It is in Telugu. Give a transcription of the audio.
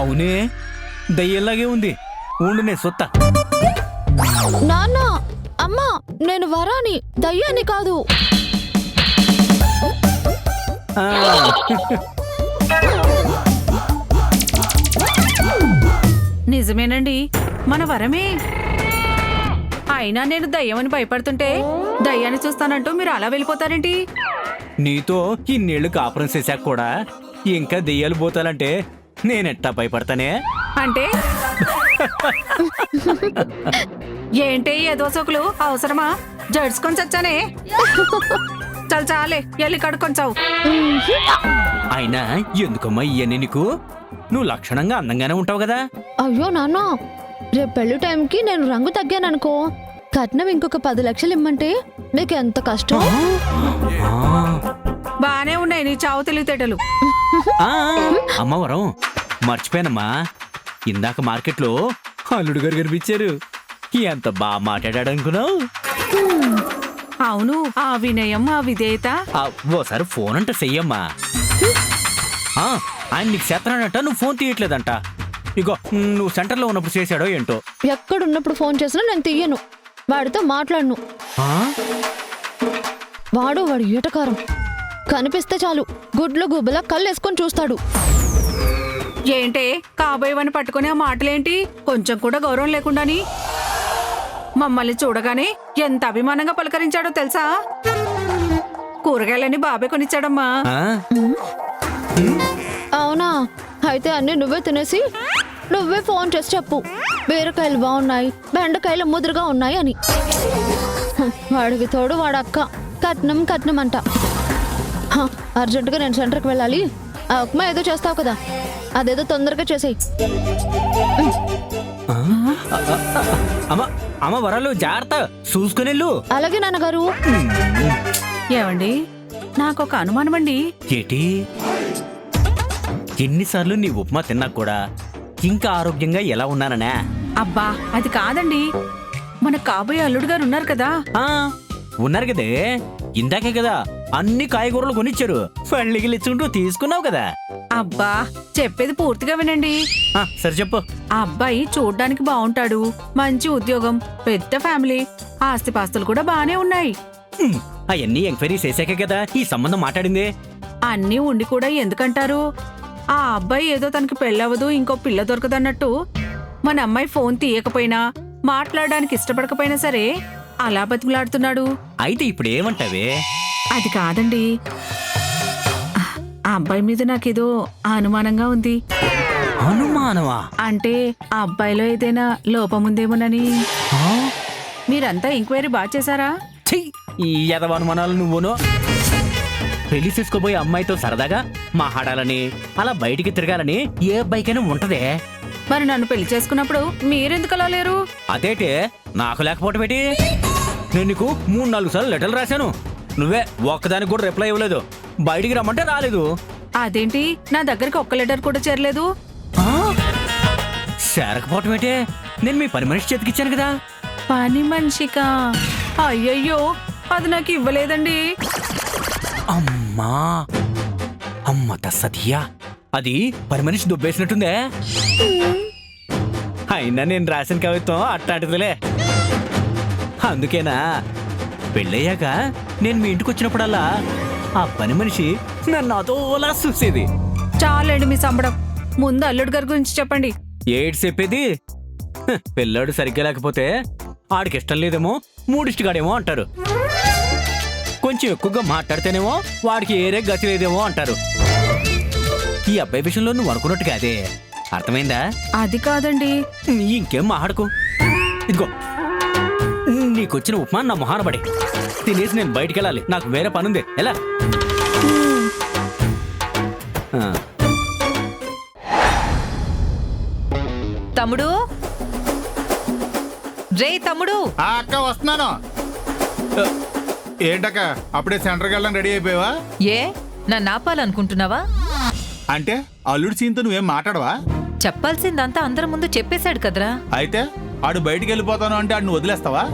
అవునే, దయ్యంలాగే ఉంది. ఉండు నేను సొత్త. నాన్న, అమ్మా, నేను వరాని, దయ్యాన్ని కాదు. ఆ, నిజమేనండి, మన వరమే. అయినా నేను దయ్యమని భయపడుతుంటే దయ్యాన్ని చూస్తానంటూ మీరు అలా వెళ్ళిపోతారేంటి? నీతో ఇన్నేళ్లు కాపురం చేశాక కూడా ఇంకా దెయ్యాలు పోతాలంటే నేనెట్టా భయపడతానే? అంటే ఏంటి ఏదో సోకులు అవసరమా? జడ్చుకొని చచ్చానే. చాలు చాలే, ఎల్లి కడుక్కొంచావు. అయినా ఎందుకమ్మా ఇవన్నీ నీకు? నువ్వు లక్షణంగా అందంగానే ఉంటావు కదా. అయ్యో నాన్న, రేపు పెళ్లి టైంకి నేను రంగు తగ్గాననుకో, కట్నం ఇంకొక 10 లక్షలు ఇమ్మంటే మీకు ఎంత కష్టం. ఆ, బానే ఉన్నాయి నీ చావు తెలివితేటలు. ఆ, అమ్మవరం మర్చిపోయానమ్మా, ఇందాక మార్కెట్లో అల్లుడు గారు కనిపించారు. ఎంత బాగా మాట్లాడాడు అనుకున్నావు? అవును, ఆ వినయం ఆ విధేయత. ఓసారి ఫోన్ అంటే చెయ్యమ్మా. ఆయన నీకు చేస్తున్నాడంట, నువ్వు ఫోన్ తీయట్లేదంట. ఇగో నువ్వు సెంటర్లో ఉన్నప్పుడు చేశాడో ఏంటో. ఎక్కడున్నప్పుడు ఫోన్ చేసినా నేను తీయను, వాడితో మాట్లాడను. ఆ? వాడు ఈటకారం. కనిపిస్తే చాలు గుడ్లు గుబ్బలా కళ్ళేసుకొని చూస్తాడు. ఏంటే కాబోయేవని పట్టుకుని ఆ మాటలేంటి? కొంచెం కూడా గౌరవం లేకుండాని. మమ్మల్ని చూడగానే ఎంత అభిమానంగా పలకరించాడో తెలుసా? కూరగాయలని బాబే కొనిచ్చాడమ్మా. ఆ? అవునా? అయితే అన్ని నువ్వే తినేసి నువ్వే ఫోన్ చేసి చెప్పు, బీరకాయలు బాగున్నాయి, బెండకాయలు ముదురుగా ఉన్నాయి అని. వాడికి తోడు వాడక్క కట్నం కట్నం అంట. అర్జెంటుగా నేను సెంటర్కి వెళ్ళాలి. ఆ ఉప్మా ఏదో చేస్తావు కదా, అదేదో తొందరగా చేసేయి. అమ్మ వరాలు జాగ్రత్త, చూసుకునేళ్ళు. అలాగే నాన్నగారు. ఏమండి, నాకొక అనుమానం అండి. ఏటి, ఎన్నిసార్లు నీ ఉప్మా తిన్నా కూడా ఇంకా ఆరోగ్యంగా ఎలా ఉన్నాననే? అబ్బా అది కాదండి, మన కాబోయే అల్లుడు గారు ఉన్నారు కదా. ఉన్నారు కదే, ఇందాకే కదా అన్ని కాయగూరలు కొనిచ్చారు. పళ్ళిగిలిచ్చుకుంటూ తీసుకున్నావు కదా. అబ్బా చెప్పేది పూర్తిగా వినండి. సరే చెప్పు. ఆ అబ్బాయి చూడ్డానికి బాగుంటాడు, మంచి ఉద్యోగం, పెద్ద ఫ్యామిలీ, ఆస్తిపాస్తులు కూడా బానే ఉన్నాయి. అవన్నీ ఎంక్వైరీ చేశాకే కదా ఈ సంబంధం మాట్లాడింది. అన్నీ ఉండి కూడా ఎందుకంటారు? ఆ అబ్బాయి ఏదో తనకి పెళ్ళవదు, ఇంకో పిల్ల దొరకదన్నట్టు మన అమ్మాయి ఫోన్ తీయకపోయినా, మాట్లాడడానికి ఇష్టపడకపోయినా సరే అలా బతిమలాడుతున్నాడు. అయితే ఇప్పుడు ఏమంటావే? అది కాదండి, ఆ అబ్బాయి మీద నాకేదో అనుమానంగా ఉంది. అనుమానమా? అంటే ఆ అబ్బాయిలో ఏదైనా లోపముందేమోనని. ఆ? మీరంతా ఎంక్వైరీ బాగా చేశారా? ఛీ, ఈ యదవ అనుమానాలు నువ్వును. పెళ్లి చేసుకోబోయే అమ్మాయితో సరదాగా మాట్లాడాలని, అలా బయటికి తిరగాలని ఏ అబ్బాయికైనా ఉంటదే. మరి నన్ను పెళ్లి చేసుకున్నప్పుడు మీరెందుకు అలా లేరు? అదేటే నాకు లేకపోవటం ఏంటి? నేను నీకు 3-4 సార్లు లెటర్లు రాశాను, నువ్వే ఒక్కదానికి కూడా రిప్లై ఇవ్వలేదు. బయటికి రమ్మంటే రాలేదు. అదేంటి, నా దగ్గరికి ఒక్క లెటర్ కూడా చేరలేదు? చేరకపోవటం ఏంటే? నేను మీ పని మనిషి చేతికిచ్చాను కదా. పని మనిషికా? అయ్యయ్యో, అది నాకు ఇవ్వలేదండి. అమ్మా, అమ్మ తస్సదియా, అది పని మనిషి దుబ్బేసినట్టుందే. అయినా నేను రాసిన కవిత్వం అట్లాంటిదిలే. అందుకేనా పెళ్ళయ్యాక నేను మీ ఇంటికి వచ్చినప్పుడల్లా ఆ పని మనిషి నన్ను అదోలా చూసేది. చాలండి మీ సంబడం, ముందు అల్లుడు గారి గురించి చెప్పండి. ఏడ్స్ చెప్పేది? పిల్లాడు సరిగ్గా లేకపోతే ఆడికి ఇష్టం లేదేమో, మూడిష్టిగాడేమో అంటారు. కొంచెం ఎక్కువగా మాట్లాడితేనేమో వాడికి ఏరే గతి లేదేమో అంటారు. ఈ అబ్బాయి విషయంలో నువ్వు అనుకున్నట్టు కాదే, అర్థమైందా? అది కాదండి. ఇంకేం మాట్లాడుకో. ఇదిగో నీకొచ్చిన ఉప్మా నా మొహాన పడి తినేసి నేను బయటికి వెళ్ళాలి, నాకు వేరే పనుంది. ఎలా? తమ్ముడు, రే తమ్ముడు. అక్క వస్తున్నాను. ఏంటక్క అప్పుడే సెంటర్కి వెళ్ళడం రెడీ అయిపోయావా? ఏ నన్ను ఆపాలనుకుంటున్నావా? అంటే అల్లుడు సీన్తో నువ్వేం మాట్లాడవా? చెప్పాల్సిందంతా అందరి ముందు చెప్పేశాడు కదరా. అయితే ఆడు బయటికి వెళ్ళిపోతాను అంటే ఆడిని వదిలేస్తావా?